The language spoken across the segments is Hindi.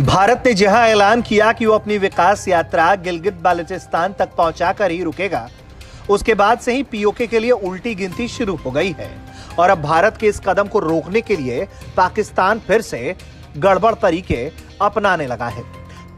भारत ने जहां ऐलान किया कि वो अपनी विकास यात्रा गिलगित बाल्टिस्तान तक पहुंचाकर ही रुकेगा, उसके बाद से ही पीओके के लिए उल्टी गिनती शुरू हो गई है। और अब भारत के इस कदम को रोकने के लिए पाकिस्तान फिर से गड़बड़ तरीके अपनाने लगा है।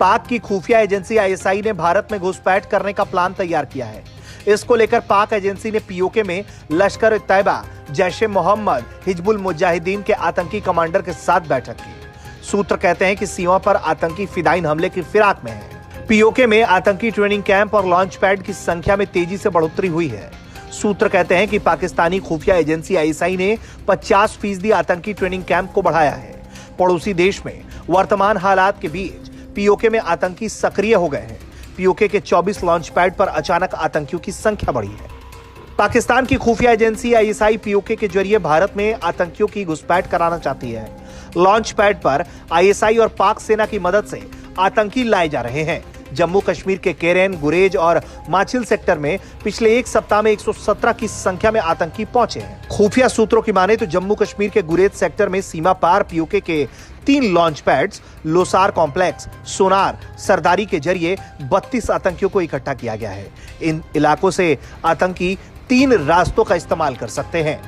पाक की खुफिया एजेंसी आईएसआई ने भारत में घुसपैठ करने का प्लान तैयार किया है। इसको लेकर पाक एजेंसी ने पीओके में लश्कर तैयबा, जैश ए मोहम्मद, हिजबुल मुजाहिदीन के आतंकी कमांडर के साथ बैठक की। सूत्र कहते हैं कि सीमा पर आतंकी फिदाइन हमले की फिराक में है। पीओके में आतंकी ट्रेनिंग कैंप और लॉन्च पैड की संख्या में तेजी से बढ़ोतरी हुई है। सूत्र कहते हैं कि पाकिस्तानी खुफिया एजेंसी आईएसआई ने 50% आतंकी ट्रेनिंग कैंप को बढ़ाया है। पड़ोसी देश में वर्तमान हालात के बीच पीओके में आतंकी सक्रिय हो गए हैं। पीओके के 24 लॉन्च पैड पर अचानक आतंकियों की संख्या बढ़ी है। पाकिस्तान की खुफिया एजेंसी आईएसआई पीओके के जरिए भारत में आतंकियों की घुसपैठ कराना चाहती है। लॉन्च पैड पर आईएसआई और पाक सेना की मदद से आतंकी लाए जा रहे हैं। जम्मू कश्मीर के केरन, गुरेज और माचिल सेक्टर में पिछले एक सप्ताह में 117 की संख्या में आतंकी पहुंचे हैं। खुफिया सूत्रों की माने तो जम्मू कश्मीर के गुरेज सेक्टर में सीमा पार पीओके के 3 लॉन्च पैड्स, लोसार कॉम्प्लेक्स, सोनार, सरदारी के जरिए 32 आतंकियों को इकट्ठा किया गया है। इन इलाकों से आतंकी 3 रास्तों का इस्तेमाल कर सकते हैं।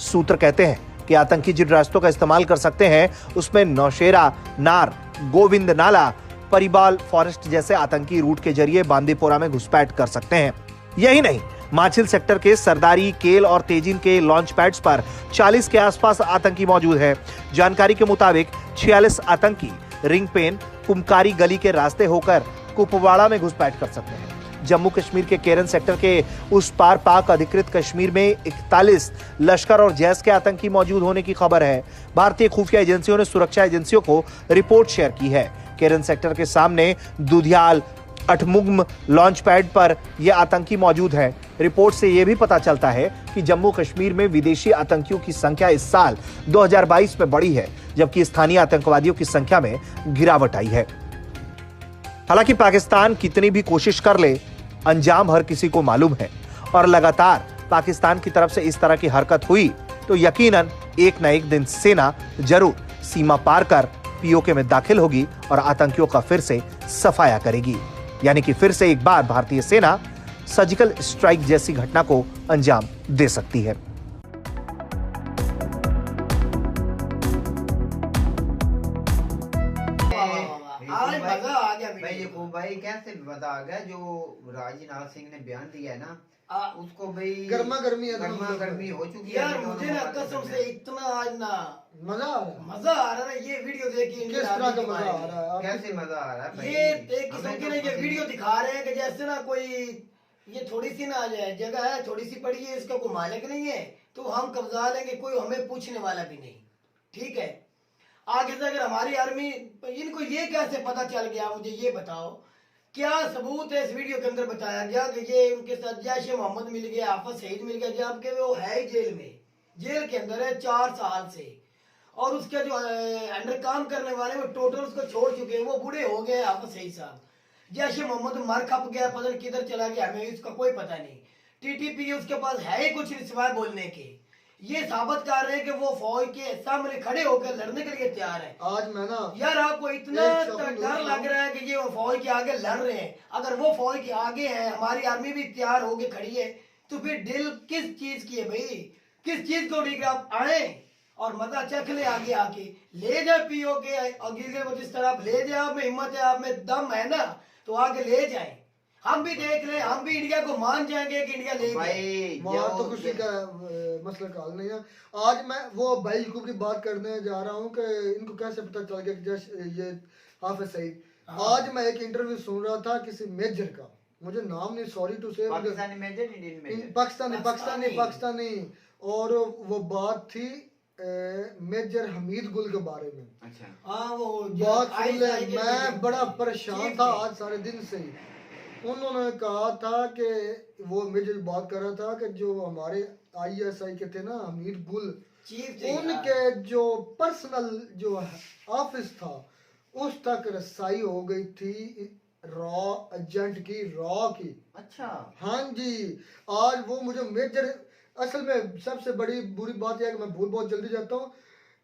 सूत्र कहते हैं कि आतंकी जिन रास्तों का इस्तेमाल कर सकते हैं उसमें नौशेरा, नार, गोविंद नाला, परिबाल फॉरेस्ट जैसे आतंकी रूट के जरिए बांदीपोरा में घुसपैठ कर सकते हैं। यही नहीं, माचिल सेक्टर के सरदारी, केल और तेजिन के लॉन्च पैड्स पर 40 के आसपास आतंकी मौजूद है। जानकारी के मुताबिक 46 आतंकी रिंगपेन, कुमकारी गली के रास्ते होकर कुपवाड़ा में घुसपैठ कर सकते हैं। जम्मू कश्मीर के केरन सेक्टर के उस पार पाक अधिकृत कश्मीर में 41 लश्कर और जैश के आतंकी मौजूद होने की खबर है। भारतीय खुफिया एजेंसियों ने सुरक्षा एजेंसियों को रिपोर्ट शेयर की है। केरन सेक्टर के सामने दुधियाल, अठमुगम लॉन्च पैड पर यह आतंकी मौजूद है। रिपोर्ट से यह भी पता चलता है कि जम्मू कश्मीर में विदेशी आतंकियों की संख्या इस साल 2022 में बढ़ी है, जबकि स्थानीय आतंकवादियों की संख्या में गिरावट आई है। हालांकि पाकिस्तान कितनी भी कोशिश कर ले, अंजाम हर किसी को मालूम है और लगातार पाकिस्तान की तरफ से इस तरह की हरकत हुई तो यकीनन एक न एक दिन सेना जरूर सीमा पार कर पीओके में दाखिल होगी और आतंकियों का फिर से सफाया करेगी। यानी कि फिर से एक बार भारतीय सेना सर्जिकल स्ट्राइक जैसी घटना को अंजाम दे सकती है। भाई कैसे मजा आ गया जो राजनाथ सिंह ने बयान दिया है ना, उसको भाई गर्मा गर्मी हो चुकी है यार। मुझे ना कसम से इतना आज ना मजा आ रहा है। ये वीडियो देखिए किस तरह का मजा आ रहा है? कैसे मजा आ रहा है भाई? ये एक किस्म की ना ये वीडियो दिखा रहे हैं कि जैसे ना कोई ये थोड़ी सी ना जगह है, थोड़ी सी पड़ी है, इसका कोई मालिक नहीं है तो हम कब्जा लेंगे, कोई हमें पूछने वाला भी नहीं। ठीक है, आगे से अगर हमारी आर्मी, इनको ये कैसे पता चल गया, मुझे ये बताओ, क्या सबूत है? इस वीडियो के अंदर बताया गया कि ये उनके साथ जैश ए मोहम्मद मिल गया, हाफिज सईद मिल गया, जबकि वो है जेल में, जेल के अंदर है 4 साल से। और उसके जो अंडर काम करने वाले वो टोटल उसको छोड़ चुके हैं, वो बूढ़े हो गए। हाफिज सईद साहब, जैश ए मोहम्मद मर खप गया, पता नहीं किधर चला गया, हमें इसका कोई पता नहीं। टीटीपी उसके पास है ही कुछ नहीं सिवाय बोलने के। ये साबित कर रहे हैं कि वो फौज के सामने खड़े होकर लड़ने के लिए तैयार है। आज मैं ना यार आपको इतना डर लग रहा है कि ये फौज के आगे लड़ रहे हैं। अगर वो फौज के आगे है, हमारी आर्मी भी तैयार होके खड़ी है, तो फिर दिल किस चीज की है भाई? किस चीज को ठीक आप आए और मजा चख ले, आगे आके ले जाए पीओके अगले को जिस तरह ले जाए। आप में हिम्मत है, आप में दम है ना, तो आगे ले जाए। हम भी देख ले, हम भी इंडिया को मान जाएंगे कि इंडिया ले भाई। वहाँ तो खुशी का मसला का हल नहीं है। आज मैं वो भाई याकूब की बात करने जा रहा हूँ कि इनको कैसे पता चल गया कि जैसे ये हाफिज सईद। आज मैं एक इंटरव्यू सुन रहा था किसी मेजर का, मुझे नाम नहीं, sorry to say, Pakistani major, Indian major, Pakistani. और वो बात थी मेजर हमीद गुल के बारे में। अच्छा, हाँ वो बात सुन ले, मैं बड़ा परेशान था आज सारे दिन से। उन्होंने कहा था कि वो मुझे बात कर रहा था कि जो हमारे आईएसआई के थे ना हमीद गुल, उनके जो पर्सनल जो ऑफिस था उस तक रसाई हो गई थी रॉ एजेंट की, रॉ की। अच्छा, हाँ जी। आज वो मुझे मेजर, असल में सबसे बड़ी बुरी बात यह है कि मैं भूल बहुत जल्दी जाता हूँ।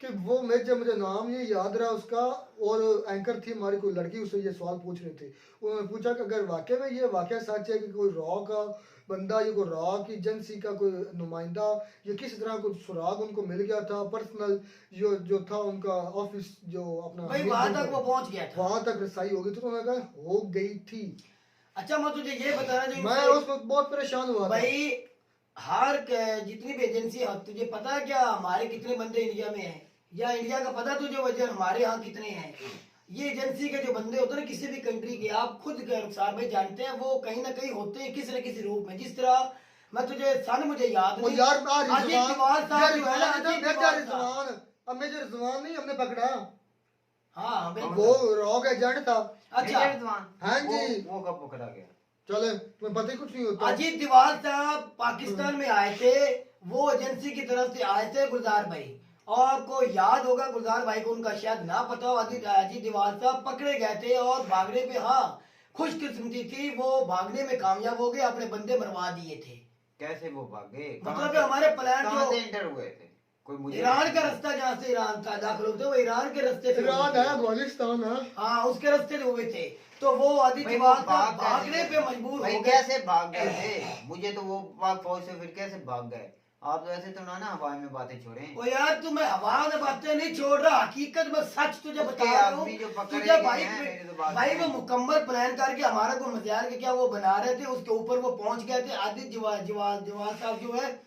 कि वो मेजर, मुझे नाम ये याद रहा उसका, और एंकर थी हमारी कोई लड़की, उससे ये सवाल पूछ रही थी। उन्होंने पूछा कि अगर वाकई में ये वाकया सच है कि कोई रॉ का बंदा, ये कोई रॉ की एजेंसी का कोई नुमाइंदा, ये किस तरह कोई सुराग उनको मिल गया था पर्सनल, जो था उनका ऑफिस, जो अपना भाई वहां तक वो पहुंच गया था, वहां तक रसाई हो गई थी। तो उन्होंने कहा हो गई थी। अच्छा मैं तुझे ये बताना जो मैं उस वक्त बहुत परेशान हुआ था। भाई जितनी भी एजेंसी है, तुझे पता है क्या हमारे कितने बंदे इंडिया में हैं, या इंडिया का पता तुझे वजह हमारे यहाँ कितने हैं? ये एजेंसी के जो बंदे होते हैं ना किसी भी कंट्री के, आप खुद रुखसार भाई जानते हैं, वो कहीं ना कहीं होते हैं किसी न किसी रूप में। जिस तरह मैं तुझे मुझे याद वो नहीं, यार अजीत दीवान साहब जो है ना, अजीत दीवान साहब, अब मेजर रिजवान नहीं हमने पकड़ा, हाँ बिल्कुल, वो रॉक एजेंट था। अच्छा मेजर रिजवान, हाँ जी। वो कब पकड़ा गया? चले तुम्हें पता ही कुछ नहीं होता। अजीत दीवान साहब पाकिस्तान में आए थे, वो एजेंसी की तरफ से आए थे गुलजार भाई, और को याद होगा गुलजार भाई को, उनका शायद ना पता हो, अजीत दीवान साहब पकड़े गए थे और भागने पे, हाँ खुशकिस्मती थी वो भागने में कामयाब हो गए, अपने बंदे मरवा दिए थे। कैसे वो भागे? मतलब हमारे प्लान कहाँ जो से एंटर हुए थे? कोई मुझे ईरान का रास्ता, जहाँ से ईरान था दाखिल होते, वो ईरान के रास्ते से ईरान है, अफगानिस्तान है, हाँ उसके रास्ते से हुए थे। तो वो अजीत भाई, दीवान वो साहब भाग भागने कैसे पे मजबूर भाई हो गए। कैसे भाग गए थे? मुझे तो वो पाक फौज से फिर कैसे भाग गए? आप तो ऐसे तो ना हवा में बातें छोड़े। ओ यार तू, मैं हवा में बातें नहीं छोड़ रहा, हकीकत में सच तुझे उसके बता रहा हूँ। आदमी जो पकड़े तुझे गए भाई हैं, मेरी तो बात भाई वो सुनो। मुकम्मल प्लान करके हमारा को मजाल के क्या वो बना रहे थे, उसके ऊपर वो पहुंच गए थे। आदित्य जवान साहब जो है,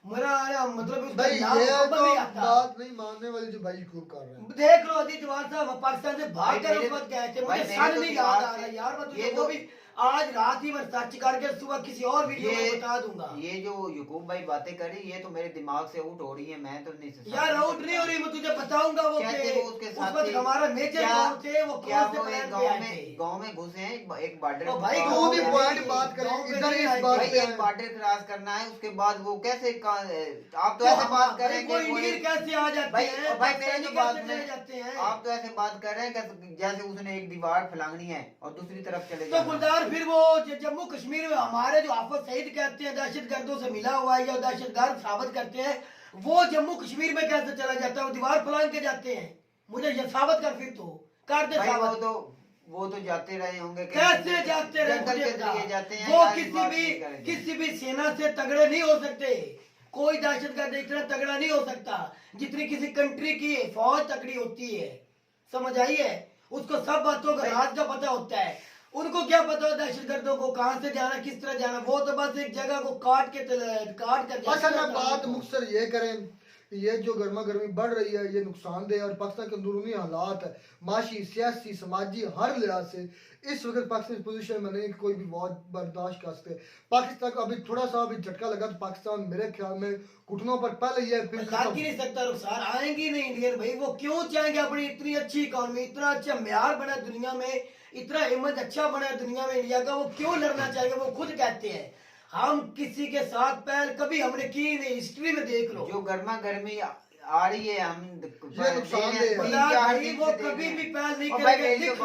मेरा मतलब उसका भाई नाम ये मुकम्मल तो नहीं आता। बात नहीं मानने वाली जो भाई खूब कर रहे हैं। देख लो अजीत जवान साहब पाकिस्तान से भाग कर भाई उस वक्त गए थे, भाई मुझे मेरे सन तो नहीं याद दिमाग आ रहा से- यार, मैं तुझे ये वो तो- भी आज रात ही मैं सर्च करके सुबह किसी और वीडियो में बता दूंगा। ये जो यकूब भाई बातें करी, ये तो मेरे दिमाग से आउट हो रही है। मैं तो नहीं यार आउट नहीं हो रही, मैं तुझे बताऊंगा वो कैसे कि वो उसके उस साथ वक्त थे? हमारा मेजर क्या- कौन थे, वो क्या कौन से वो प्लान एक पे आए थे? गांव में घुसे हैं, एक बॉर्डर ओ भाई, क्रॉस- तू नहीं गाँव पॉइंट में बात गाँव करें, में इधर नहीं इस आए बात भाई पे एक बॉर्डर क्रॉस करना है, उसके बाद वो कैसे आप तो ऐसे बात कर रहे हैं वो कि इंडियन कैसे आ जाते भाई हैं, भाई मेरे जो बात कैसे में चले जाते हैं? आप तो ऐसे बात कर रहे हैं कि जैसे उसने एक दीवार फैलानी है और दूसरी तरफ चले तो जाना। गुलजार फिर वो जम्मू कश्मीर में हमारे जो आफत सईद कहते हैं दहशतगर्दों से मिला हुआ है या दहशतगर्द साबित करते हैं, वो जम्मू कश्मीर में कैसे चला जाता है? वो दीवार फैलान के जाते हैं, मुझे ये साबित कर, फिर तो कर दे भाई साबित। वो तो जाते रहे होंगे, कैसे जाते रहे जंगल मुझे के बता। जरिए जाते हैं, वो यार, इस बात नहीं करेंगे। किसी भी सेना से तगड़े नहीं हो सकते, कोई दहशतगर्द इतना तगड़ा नहीं हो सकता जितनी किसी कंट्री की फौज तगड़ी होती है, समझ आई है? उसको सब बातों का राज का पता होता है। उनको क्या पता है दहशतगर्दों को कहां से जाना, किस तरह जाना? वो तो बस एक जगह को काट कर असल में बात मुख्तसर ये करें, ये जो गर्मा गर्मी बढ़ रही है, ये नुकसानदेह और पाकिस्तान के अंदरूनी हालात है, माशी, सियासी, समाजी, हर लिहाज से इस वक्त पाकिस्तान पोजीशन में नहीं, कोई भी वॉर बर्दाश्त कर सकते। पाकिस्तान को अभी थोड़ा सा अभी झटका लगा तो पाकिस्तान मेरे ख्याल में घुटनों पर पहले ही है, फिर लाग ही नहीं सकता रुखसार, आएंगी नहीं इंडियन भाई। वो क्यों चाहेंगे अपनी इतनी अच्छी इकोनॉमी, इतना अच्छा म्यार बना दुनिया में, इतना इमेज अच्छा बना दुनिया में इंडिया का, वो क्यों लड़ना चाहेंगे? वो खुद कहते हैं हम किसी के साथ पहल कभी हमने की नहीं, हिस्ट्री में देख लो। जो गर्मा गर्मी आ रही है, हम ये नुकसानदेह है। भाई वो कभी भी पहल नहीं करेंगे। लिख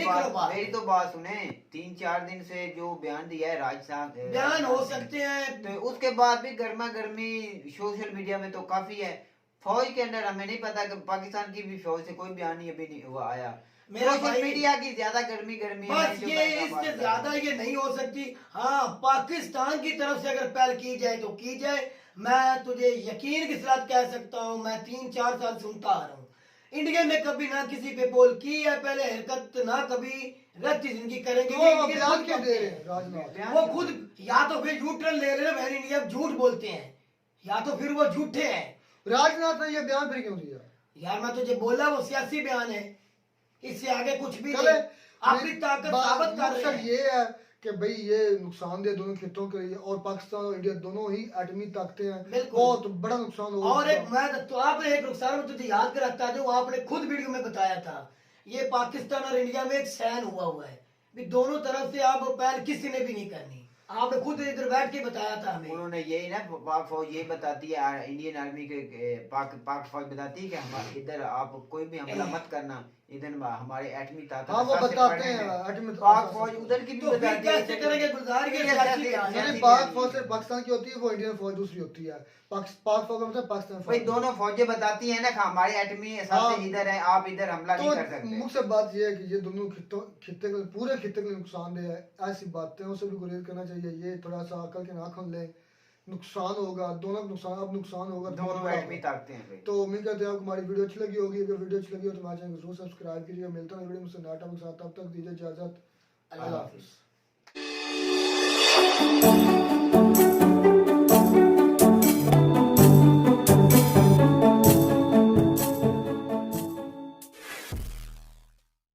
लो बात। मेरी तो बात सुने, 3-4 दिन से जो बयान दिया है राज साहब, बयान हो सकते हैं, तो उसके बाद भी गर्मा गर्मी सोशल मीडिया में तो काफी है। फौज के अंदर हमें नहीं पता कि पाकिस्तान की भी फौज से कोई बयान नहीं अभी नहीं हुआ आया। मेरा सोशल भाई- मीडिया की ज्यादा गर्मी गर्मी है बस जो ये मैं इससे बात कर रहा ज्यादा हूं। ये नहीं हो सकती। हाँ पाकिस्तान की तरफ से अगर पहल की जाए तो की जाए। मैं तुझे यकीन के साथ कह सकता हूँ, मैं 3-4 साल सुनता आ रहा हूँ, इंडिया में कभी ना किसी पे पोल की है पहले हरकत, ना कभी रहती जिंदगी करेंगे। तो ये वो इंडियन बयान खुद क्यों करते दे रहे हैं। हैं राजनाथ? बयान वो क्या? खुद या तो फिर न्यूट्रल ले रहे हैं, इंडिया झूठ बोलते हैं, या तो फिर वो झूठे हैं। राजनाथ ने ये बयान फिर क्यों दिया? यार मैं तुझे बोला वो सियासी बयान है, इससे आगे कुछ भी चले, नहीं, अपनी ताकत साबित कर रहे मकसद हैं। ये है कि भाई ये नुकसानदेह दोनों खितों के लिए, और पाकिस्तान और इंडिया दोनों ही एटमी ताकतें हैं, बिल्कुल। बहुत बड़ा नुकसान होगा। और एक मैं तो आपने एक नुकसान में तुझे याद कराता जो आपने खुद वीडियो में बताया था, ये पाकिस्तान और इंडिया में एक सैन हुआ है भी, दोनों तरफ से आप पहल किसी ने भी नहीं करनी। आपने खुद इधर बैठ के बताया था हमें। उन्होंने यही ना पाक फौज यही बताती है, इंडियन आर्मी के पाक फौज बताती है कि हमारे इधर आप कोई भी हमला मत करना, इधर हमारे एटमी ताकत हाँ वो सबसे बताते बड़े हैं हैं। एटमी पाक फौज उधर की भी तो फिर बताती है। कैसे करेंगे गुलजार के सियासी बयान? नहीं, पाक फौज से पाकिस्तान की होती है, वो इंडियन फौज दूसरी होती है। पाक फौज का मतलब पाकिस्तान भाई फौज। दोनों फौजें बताती है ना कि हमारे एटमी सबसे हाँ। इधर है, आप इधर हमला नहीं कर तो सकते। मुख्य बात यह है कि ये दोनों खित्ते को पूरे खित्ते को नुकसानदेह है, ऐसी बातें उसे भी गुरेज करना चाहिए। ये थोड़ा सा अकल के नाखून ले, नुकसान होगा दोनों को, नुकसान अब नुकसान होगा तो बहुत दोनों बड़ा एटमी होगा। ताकते हैं भाई। तो उम्मीद करते हैं आपको हमारी वीडियो अच्छी लगी होगी। अगर वीडियो अच्छी लगी हो तो हमारे चैनल को जरूर सब्सक्राइब कीजिएगा। मिलता है वीडियो में नया टॉपिक के साथ, तब तक दीजिए इजाजत। अल्लाह हाफिज।